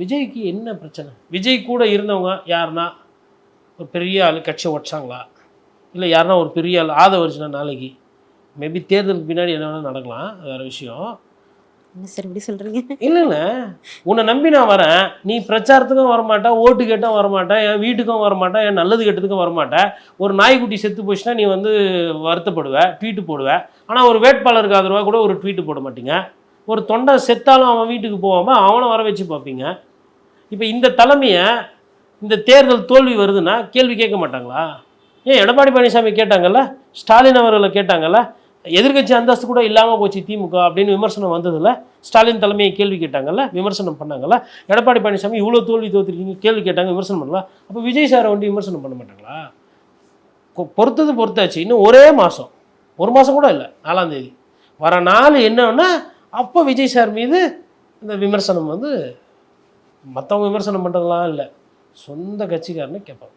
விஜய்க்கு என்ன பிரச்சனை? விஜய் கூட இருந்தவங்க யாருன்னா ஒரு பெரிய ஆள் கட்சியை உடச்சாங்களா? இல்லை யாருன்னா ஒரு பெரிய ஆள் ஆதவரிச்சுனா நாளைக்கு மேபி தேர்தலுக்கு பின்னாடி என்ன வேணால் நடக்கலாம், வேறு விஷயம். என்ன சார் இப்படி சொல்கிறீங்க? இல்லைங்க, உன்னை நம்பி நான் வரேன், நீ பிரச்சாரத்துக்கும் வரமாட்டேன், ஓட்டு கேட்டும் வரமாட்டேன், என் வீட்டுக்கும் வரமாட்டேன், என் நல்லது கெட்டதுக்கும் வரமாட்டேன். ஒரு நாய்க்குட்டி செத்து போச்சுன்னா நீ வந்து வருத்தப்படுவ, ட்வீட்டு போடுவ. ஆனால் ஒரு வேட்பாளருக்கு ஆதரவாக கூட ஒரு ட்வீட்டு போட மாட்டீங்க. ஒரு தொண்டை செத்தாலும் அவன் வீட்டுக்கு போகாமல் அவனை வர வச்சு பார்ப்பீங்க. இப்போ இந்த தலைமையை இந்த தேர்தல் தோல்வி வருதுன்னா கேள்வி கேட்க மாட்டாங்களா? ஏன் எடப்பாடி பழனிசாமி கேட்டாங்கல்ல, ஸ்டாலின் அவர்களை கேட்டாங்கல்ல, எதிர்கட்சி அந்தஸ்து கூட இல்லாமல் போச்சு திமுக அப்படின்னு விமர்சனம் வந்ததில்ல, ஸ்டாலின் தலைமையை கேள்வி கேட்டாங்கல்ல, விமர்சனம் பண்ணாங்கல்ல. எடப்பாடி பழனிசாமி இவ்வளோ தோல்வி தோற்றுருக்கீங்க கேள்வி கேட்டாங்க, விமர்சனம் பண்ணலாம். அப்போ விஜய் சாரை வந்து விமர்சனம் பண்ண மாட்டாங்களா? பொறுத்தது பொறுத்தாச்சு. இன்னும் ஒரே மாதம், ஒரு மாதம் கூட இல்லை, 4ஆம் தேதி வர நாள் என்னன்னா அப்போ விஜய் சார் மீது இந்த விமர்சனம் வந்து மற்றவங்க விமர்சனம் பண்ணுறதுலாம் இல்லை, சொந்த கட்சிக்காரன்னு கேட்பாங்க.